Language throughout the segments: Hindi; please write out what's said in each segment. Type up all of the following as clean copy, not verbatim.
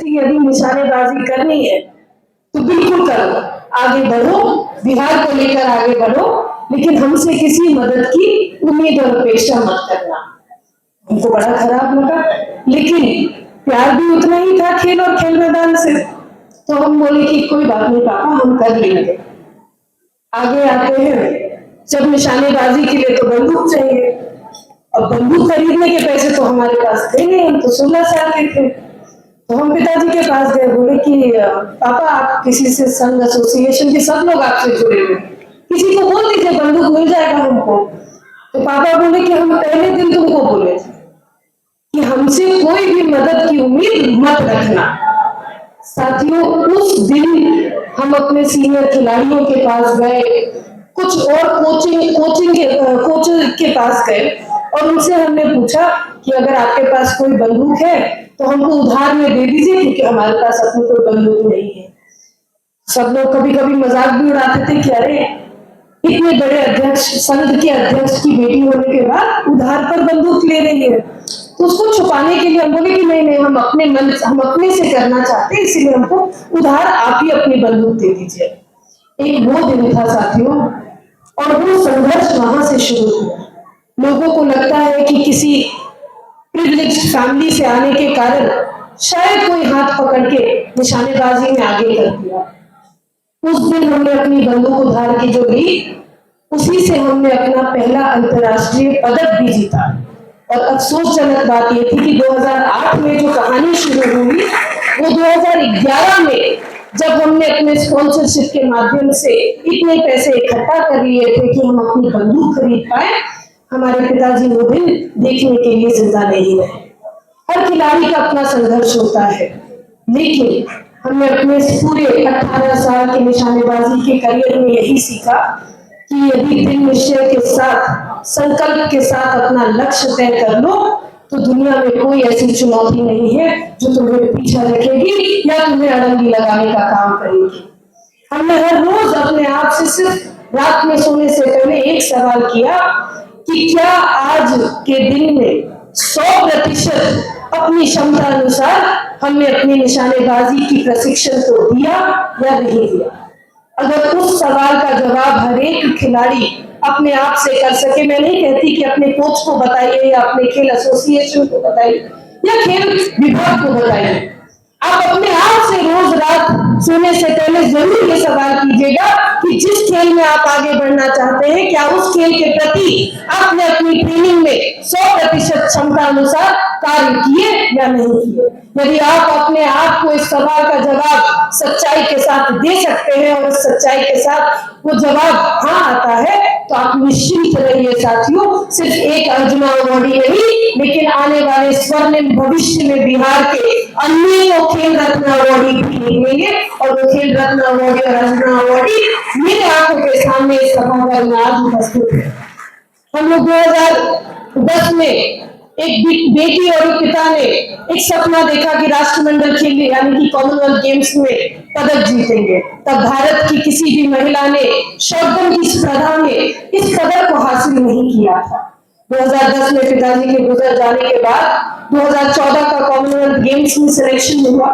यदि निशानेबाजी करनी है तो बिल्कुल करो, आगे बढ़ो, बिहार को लेकर आगे बढ़ो, लेकिन हमसे किसी मदद की उम्मीद और अपेक्षा मत करना। हमको बड़ा खराब लगा, लेकिन प्यार भी उतना ही था खेल और खेल मैदान से। तो हम बोले कि कोई बात नहीं पापा, हम कर लेंगे। आगे आते हैं, जब निशानेबाजी के लिए तो बंदूक चाहिए, अब बंदूक खरीदने के पैसे तो हमारे पास थे नहीं, हम तो 16 साल के थे। तो हम पिताजी के पास गए, बोले कि पापा आप किसी से संघ एसोसिएशन के सब लोग आपसे जुड़े हुए, किसी को बोल दीजिए बंदूक मिल जाएगा हमको। तो पापा बोले कि हम पहले दिन तुमको बोले थे कि हमसे कोई भी मदद की उम्मीद मत रखना। साथियों, उस दिन हम अपने सीनियर खिलाड़ियों के पास गए, कुछ और कोच के पास गए और उनसे हमने पूछा कि अगर आपके पास कोई बंदूक है तो हमको उधार में दे दीजिए, क्योंकि हमारे पास अपनी कोई बंदूक नहीं है। सब लोग कभी कभी मजाक भी उड़ाते थे कि अरे इतने बड़े अध्यक्ष, संघ के अध्यक्ष की बेटी होने के बाद उधार पर बंदूक ले रही है। तो उसको छुपाने के लिए हम बोले कि नहीं, हम अपने से करना चाहते हैं, इसलिए हमको उधार आप ही अपनी बंदूक दे दीजिए। एक वो दिन था साथियों, और वो संघर्ष वहां से शुरू हुआ। लोगों को लगता है कि किसी प्रिविलेज्ड फैमिली से आने के कारण शायद कोई हाथ पकड़ के निशानेबाजी में आगे कर दिया। उस दिन हमने अपनी बंदूक उधार की जो ली, उसी से हमने अपना पहला अंतर्राष्ट्रीय पदक भी जीता। और अफसोसजनक बात यह थी कि 2008 में जो कहानी शुरू हुई, वो 2011 में जब हमने अपने स्पॉन्सरशिप के माध्यम से इतने पैसे इकट्ठा कर लिए थे कि हम अपनी बंदूक खरीद पाए, हमारे पिताजी वो दिन देखने के लिए जिंदा नहीं रहे। हर खिलाड़ी का अपना संघर्ष होता है, लेकिन हमने अपने पूरे 18 साल के निशानेबाजी के करियर में यही सीखा कि यदि दृढ़ निश्चय के साथ, संकल्प के साथ अपना लक्ष्य तय कर लो, तो दुनिया में कोई ऐसी चुनौती नहीं है जो तुम्हें पीछा रखेगी या तुम्हें अड़ंगी लगाने का काम करेगी। हमने हर रोज अपने आप से सिर्फ रात में सोने से पहले एक सवाल किया कि क्या आज के दिन में 100% अपनी क्षमता अनुसार हमने अपनी निशानेबाजी की प्रशिक्षण को दिया या नहीं दिया। अगर उस सवाल का जवाब हर एक खिलाड़ी अपने आप से कर सके, मैं नहीं कहती कि अपने कोच को बताइए या अपने खेल एसोसिएशन को बताइए या खेल विभाग को बताइए, आप अपने आप से रोज रात सोने से पहले जरूर ये सवाल कीजिएगा कि जिस खेल में आप आगे बढ़ना चाहते हैं, क्या उस खेल के प्रति आपने अपनी ट्रेनिंग में 100% क्षमता अनुसार कार्य किए या नहीं किए। यदि आप अपने आप को इस सवाल का जवाब सच्चाई के साथ दे सकते हैं और इस सच्चाई के साथ वो जवाब हाँ आता है, तो आप निश्चिंत रहिए साथियों, सिर्फ एक अर्जुना अवार्डी नहीं, लेकिन आने वाले स्वर्णिम भविष्य में बिहार के अनेकों खेल रत्न अवार्डी भी निकलेंगे। और वो खेल रत्न अवार्डी और अर्जुना अवार्डी मेरे आंखों के सामने इस सभागार में आज उपस्थित है। हम लोग 2010 में एक बेटी और एक पिता ने एक सपना देखा कि राष्ट्रमंडल खेल यानी कि कॉमनवेल्थ गेम्स में पदक जीतेंगे। तब भारत की किसी भी महिला ने शॉटगन की स्पर्धा में इस पदक को हासिल नहीं किया था। 2010 में पिताजी के गुजर जाने के बाद 2014 का कॉमनवेल्थ गेम्स में सिलेक्शन हुआ।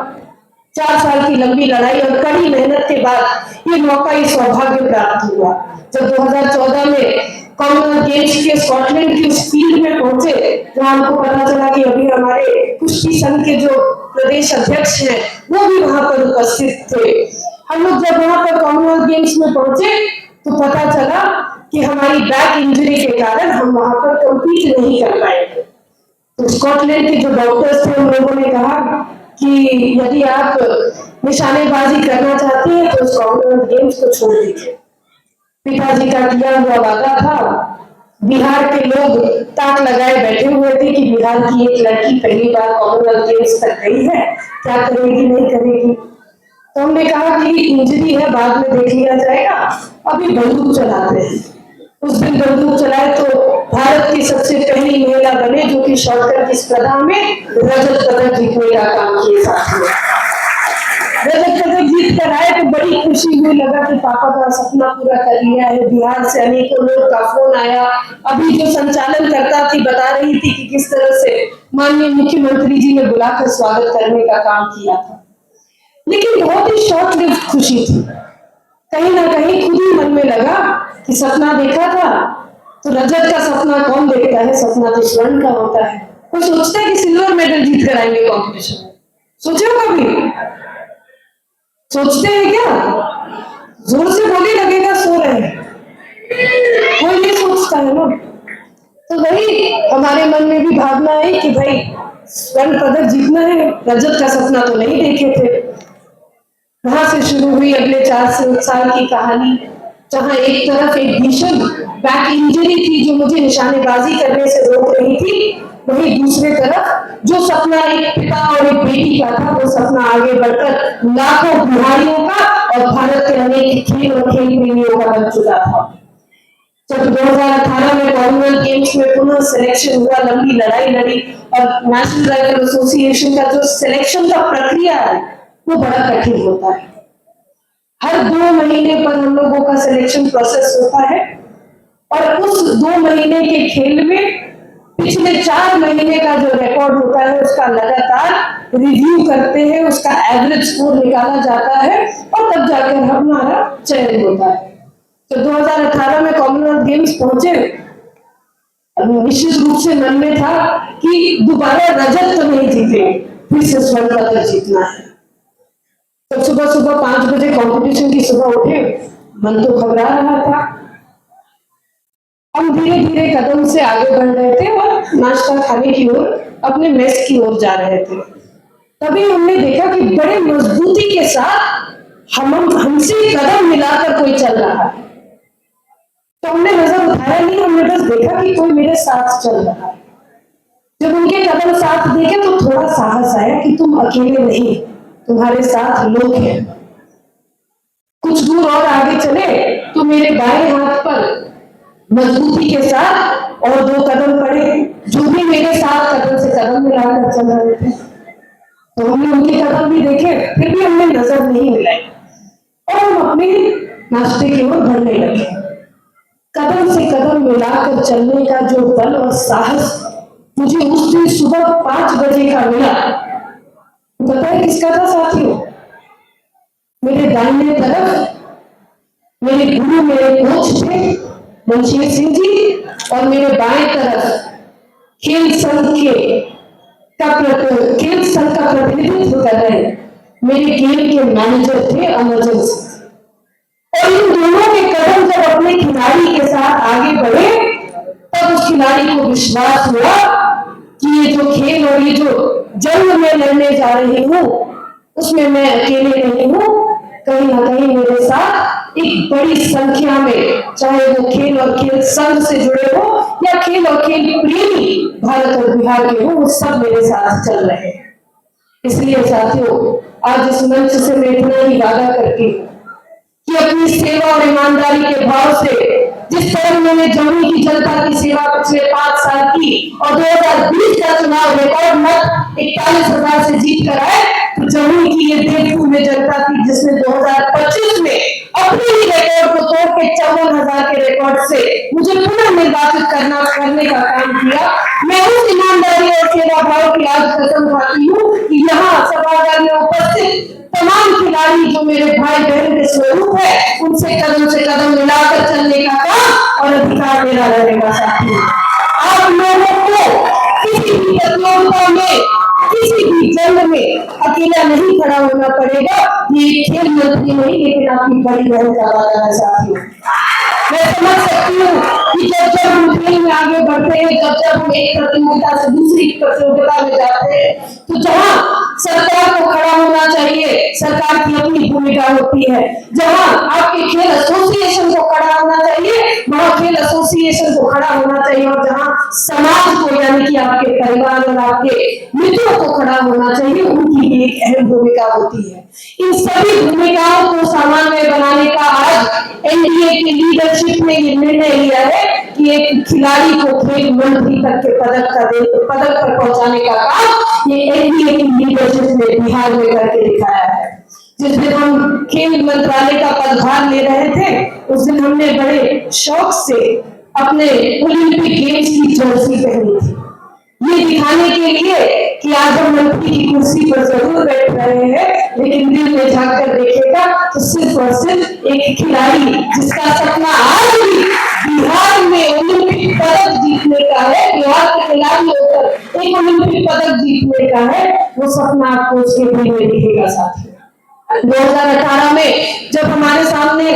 4 साल की लंबी लड़ाई और कड़ी मेहनत के बाद ये मौका, ये सौभाग्य प्राप्त हुआ। जब 2014 में कॉमनवेल्थ गेम्स के स्कॉटलैंड की उस फील्ड में पहुंचे, जहां हमको पता चला कि अभी हमारे कुश्ती संघ के जो प्रदेश अध्यक्ष हैं वो भी वहां पर उपस्थित थे। हम लोग जब वहां पर कॉमनवेल्थ गेम्स में पहुंचे तो पता चला कि हमारी बैक इंजरी के कारण हम वहां पर कम्पीट नहीं कर पाएंगे। तो स्कॉटलैंड के जो डॉक्टर्स थे उन लोगों ने कहा कि यदि आप निशानेबाजी करना चाहते हैं तो इस कॉमनवेल्थ गेम्स को छोड़ दीजिए। पिताजी का किया हुआ वादा था। बिहार के लोग ताक लगाए बैठे हुए थे कि बिहार की एक लड़की पहली बार कॉमनवेल्थ गेम्स तक गई है, क्या करेगी नहीं करेगी। तो हमने कहा कि इंजरी है, बाद में देख लिया जाएगा, अभी बंदूक चलाते हैं। उस दिन बंदूक चलाए तो भारत की सबसे पहली महिला बने जो कि शॉटगन की स्पर्धा में रजत पदक जीतने का काम किए साथ में। रजत पदक जीत कर आए तो बड़ी खुशी हुई, लगा कि पापा का सपना पूरा कर लिया है। बिहार से अनेकों लोग का फोन आया। अभी जो संचालन करता थी बता रही थी कि किस तरह से माननीय मुख्यमंत्री जी ने बुलाकर स्वागत करने का काम किया था। लेकिन बहुत ही शॉर्ट लिव्ड खुशी थी। कहीं ना कहीं खुद ही मन में लगा कि सपना देखा था तो रजत का सपना कौन देखता है, सपना तो स्वर्ण का होता है। कोई सोचता है कि सिल्वर मेडल जीत कर आएंगे कॉम्पिटिशन में? सोचे हो कभी? सोचते हैं क्या? जोर से बोले लगेगा सो रहे हैं। कोई नहीं सोचता है ना। तो वही हमारे मन में भी भावना है कि भाई स्वर्ण पदक जीतना है, रजत का सपना तो नहीं देखे थे। वहां से शुरू हुई अगले 4 साल की कहानी, जहां एक तरफ एक भीषण बैक इंजरी थी जो मुझे निशानेबाजी करने से रोक रही थी, वहीं दूसरे तरफ जो सपना एक पिता और एक बेटी का था, वो सपना आगे बढ़कर लाखों बिहारियों का और भारत के अनेक खेल और खेल प्रेमियों का बन चुका था। जब 2018 में कॉमनवेल्थ गेम्स में पुनः सिलेक्शन हुआ, लंबी लड़ाई लड़ी और नेशनल राइफल एसोसिएशन का जो सिलेक्शन का प्रक्रिया है वो बड़ा कठिन होता है। हर 2 महीने पर हम लोगों का सिलेक्शन प्रोसेस होता है और उस 2 महीने के खेल में पिछले 4 महीने का जो रिकॉर्ड होता है उसका लगातार रिव्यू करते हैं, उसका एवरेज स्कोर निकाला जाता है और तब जाकर हमारा चयन होता है। तो 2018 में कॉमनवेल्थ गेम्स पहुंचे, निश्चित रूप से मन में था कि दोबारा रजत तो नहीं जीते, फिर से स्वर्ण पदक जीतना है। तो सुबह सुबह 5 बजे कंपटीशन की सुबह उठे, मन तो घबरा रहा था। हम धीरे धीरे कदम से आगे बढ़ रहे थे और नाश्ता खाने की ओर, अपने मेस की ओर जा रहे थे। तभी हमने देखा कि बड़े मजबूती के साथ हमसे कदम मिलाकर कोई चल रहा है। तो हमने नजर उठाया नहीं, हमने बस देखा कि कोई मेरे साथ चल रहा है। जब उनके कदम साथ देखे तो थोड़ा साहस आया कि तुम अकेले नहीं, तुम्हारे साथ लोग हैं। कुछ दूर और आगे चले तो मेरे बाएं हाथ पर मजबूती के साथ और 2 कदम पड़े, जो भी मेरे साथ कदम से कदम मिलाकर चल रहे थे। तो हमने उनके कदम भी देखे, फिर भी हमने नजर नहीं मिलाई और हम अपने नाश्ते की ओर बढ़ने लगे। कदम से कदम मिलाकर चलने का जो बल और साहस मुझे उस दिन सुबह 5 बजे का मिला, पता है किसका था साथियों? मेरे दाहिने तरफ मेरे गुरु, मेरे कोच थे मनशीर सिंह जी, और मेरे बाएं तरफ खेल संघ का प्रतिनिधित्व कर रहे मेरे गेम के मैनेजर थे अमरजन सिंह। और इन दोनों के कदम जब अपने खिलाड़ी के साथ आगे बढ़े तब उस खिलाड़ी को विश्वास हुआ कि ये जो खेल और ये जो जंग में लड़ने जा रही हूँ उसमें मैं अकेले नहीं हूँ, कहीं ना कहीं मेरे साथ एक बड़ी संख्या में, चाहे वो खेल और खेल संघ से जुड़े हो या खेल और खेल प्रेमी भारत और बिहार के हो, वो सब मेरे साथ चल रहे हैं। इसलिए साथियों, आज इस मंच से मैं इतना ही वादा करती हूँ कि अपनी सेवा और ईमानदारी के भाव से जिस तरह मैंने जमुई की जनता की सेवा पिछले 5 साल की और 2020 का चुनाव रिकॉर्ड मत 41,000 से जीत कर आए, तो जमुई की ये देवभूमि जनता थी जिसने 2025 में अपने ही रिकॉर्ड को तोड़ के 54,000 के रिकॉर्ड से मुझे पुनः निर्वाचित करने का काम किया। मैं उस ईमानदारी और सेवा भाव की आज कसम खाती हूँ कि यहाँ सभागार में उपस्थित तमाम खिलाड़ी जो मेरे भाई बहन के स्वरूप है, उनसे कदम मिलाकर चलने का काम और अधिकार मेरा रहेगा। साथियों, आप लोगों को किसी भी प्रतियोगिता में, किसी भी जंग में अकेला नहीं खड़ा होना पड़ेगा। ये खेल मंत्री नहीं, लेकिन आपकी बड़ी बहन का वादा है। साथियों, मैं समझ सकती हूँ कि जब हम खेल में आगे बढ़ते हैं, जब हम एक प्रतियोगिता से दूसरी प्रतियोगिता में जाते हैं, तो जहाँ सरकार को खड़ा होना चाहिए, सरकार की अपनी भूमिका होती है। जहाँ आपके खेल एसोसिएशन को खड़ा होना चाहिए, वहाँ खेल एसोसिएशन को खड़ा होना चाहिए। और जहाँ समाज को, यानी कि आपके परिवार और आपके मित्रों को खड़ा होना चाहिए, उनकी भी एक अहम भूमिका होती है। इन सभी भूमिकाओं को सामान्य बनाने का आज एनडीए की लीडरशिप ने ये निर्णय लिया है कि एक खिलाड़ी को खेल मंत्री तक के पदक पर पहुंचाने का काम ये एनडीए की लीडरशिप ने बिहार में करके दिखाया है। जिस दिन हम खेल मंत्रालय का पदभार ले रहे थे, उस दिन हमने बड़े शौक से अपने ओलंपिक गेम्स की जर्सी पहनी थी, ये दिखाने के लिए कि आज हम मंत्री की कुर्सी पर जरूर बैठ रहे हैं, लेकिन दिल में झांक कर देखेगा तो सिर्फ और सिर्फ एक खिलाड़ी जिसका सपना आज भी बिहार में ओलंपिक पदक जीतने का है, बिहार के खिलाड़ी होकर एक ओलंपिक पदक जीतने का है, वो सपना आपको उसके दिल में दिखेगा साथियों। 2018 में जब हमारे सामने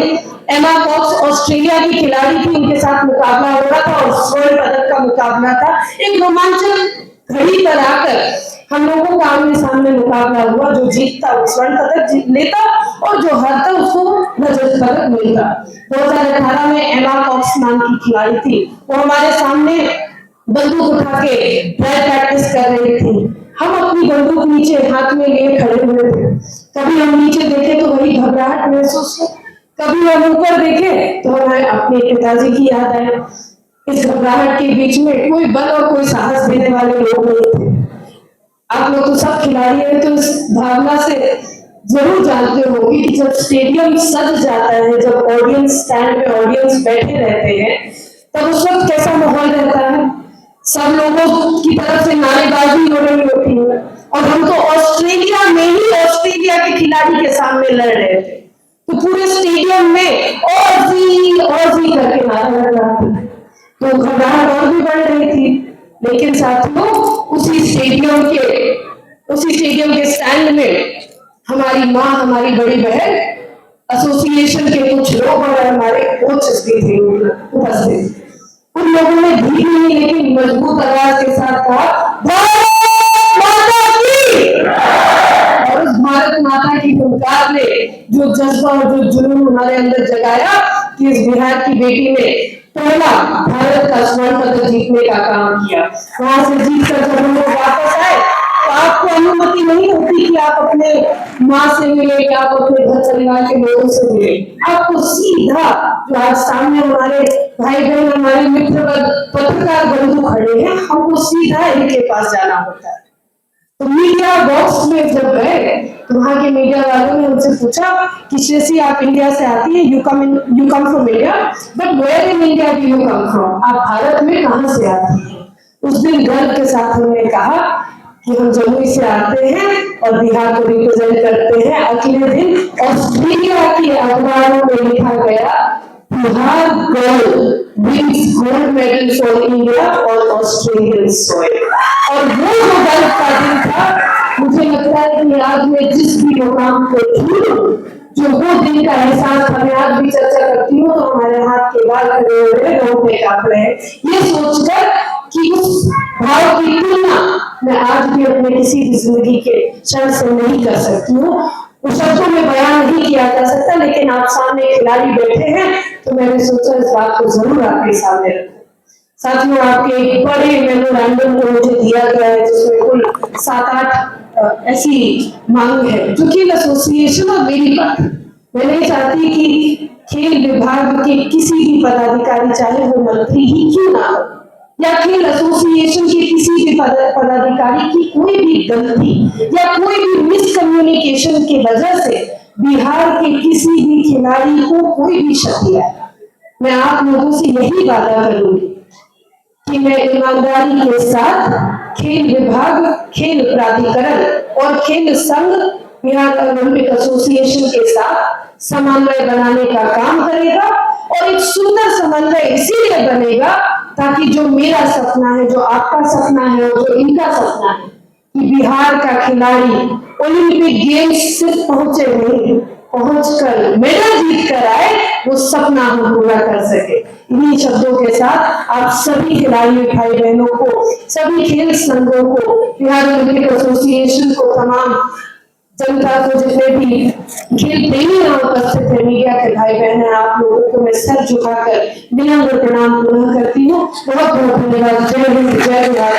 एमा कॉक्स ऑस्ट्रेलिया की खिलाड़ी थी, उनके साथ मुकाबला हो रहा था और स्वर्ण पदक का मुकाबला था, एक रोमांचक घड़ी पर आकर हम लोगों का आमने सामने मुकाबला हुआ, जो जीतता वो स्वर्ण पदक लेता और जो हारता उसको रजत पदक मिलता। 2018 में एमा कॉक्स नाम की खिलाड़ी थी, वो हमारे सामने बंदूक उठा के प्रैक्टिस कर रही थी, हम अपनी बंदूक नीचे हाथ में लिए खड़े हुए थे, कभी हम नीचे देखे तो वही घबराहट महसूस हो, कभी हम ऊपर देखे तो हमें अपने पिताजी की याद आए। इस घबराहट के बीच में कोई बल और कोई साहस देने वाले लोग नहीं थे। आप लोग तो सब खिलाड़ी हैं, तो इस भावना से जरूर जानते होंगे कि जब स्टेडियम सज जाता है, जब ऑडियंस स्टैंड में ऑडियंस बैठे रहते हैं, तब उस वक्त कैसा माहौल रहता है। सब लोगों की तरफ से नारेबाजी हो रही होती है और हम तो ऑस्ट्रेलिया में ही ऑस्ट्रेलिया के खिलाड़ी के सामने लड़ रहे थे, तो पूरे स्टेडियम में ऑजी ऑजी करके नारा लग रहा था, तो घबराहट और भी बढ़ रही थी। लेकिन साथियों, उसी स्टेडियम के स्टैंड में हमारी माँ, हमारी बड़ी बहन, एसोसिएशन के कुछ लोग और हमारे कोचेस भी थे उपस्थित। उन लोगों ने धीमी लेकिन मजबूत आवाज के साथ कहा, भारत माता की, और उस भारत माता की हुंकार ने जो जज्बा और जो जुनून हमारे अंदर जगाया कि इस बिहार की बेटी ने पहला भारत का स्वर्ण पदक जीतने का काम किया। वहां से जीतकर जब हम लोग वापस आए तो आपको अनुमति नहीं होती कि आप अपने माँ से मिले, आप अपने घर परिवार के लोगों से मिले, आपको सीधा जो आज सामने हमारे भाई बहन, हमारे मित्र पत्रकार बंधु खड़े हैं, हमको सीधा इनके पास जाना होता है। तो मीडिया बॉक्स में जब गए तो वहां के मीडिया वालों ने उनसे पूछा कि श्रेषी, आप इंडिया से आती है, you come from India, but where in India do you come from, आप भारत में कहां से आती है। उस दिन गर्व के साथ उन्होंने कहा कि हम जमुई से आते हैं और बिहार को रिप्रेजेंट करते हैं। अगले दिन ऑस्ट्रेलिया के अखबारों में लिखा गया, Bihar girl wins gold medal for India और ऑस्ट्रेलियन सॉइल। और वो जो गर्व का दिन था, मुझे लगता है कि आज मैं जिस भी मुकाम पे थी, जो वो दिन का एहसास हमें आज भी चर्चा करती हूँ तो हमारे हाथ के बाल खड़े हो रहे, रोंगटे कांप रहे हैं, ये सोचकर कि उस भाव की तुलना मैं आज भी अपने किसी भी जिंदगी के क्षण से नहीं कर सकती हूँ। उस शब्दों में बयान नहीं किया जा सकता, लेकिन आप सामने खिलाड़ी बैठे हैं तो मैंने सोचा इस बात को जरूर आपके सामने रखूं। साथियों, आपके एक बड़े मेमोरेंडम को मुझे दिया गया है, जिसमें कुल 7-8 ऐसी मांग है जो खेल एसोसिएशन और मेरी बात, मैं नहीं चाहती कि खेल विभाग के किसी भी पदाधिकारी, चाहे वो मंत्री ही क्यों ना हो, या खेल एसोसिएशन के किसी भी पदाधिकारी की कोई भी गलती या कोई भी मिसकम्युनिकेशन की वजह से बिहार के किसी भी खिलाड़ी को कोई भी क्षति आए। मैं आप लोगों से यही वादा करूंगी कि मैं ईमानदारी के साथ खेल विभाग, खेल प्राधिकरण और खेल संघ, बिहार ओलंपिक एसोसिएशन के साथ समन्वय बनाने का काम करेगा। और एक सुंदर समन्वय इसीलिए बनेगा ताकि जो मेरा सपना है, जो आपका सपना है, जो इनका सपना है कि बिहार का खिलाड़ी ओलंपिक गेम्स सिर्फ पहुंचे नहीं, पहुंचकर मेडल जीत कर आए, वो सपना हम पूरा कर सके। इन्हीं शब्दों के साथ आप सभी खिलाड़ी भाई बहनों को, सभी खेल संघों को, बिहार ओलंपिक एसोसिएशन को, तमाम जनता को, जितने भी खेल प्रेमी यहाँ उपस्थित है, मीडिया के भाई बहन हैं, आप लोगों को मैं सर झुकाकर विनम्र प्रणाम पुनः करती हूँ। बहुत बहुत धन्यवाद। जय हिंद, जय बिहार।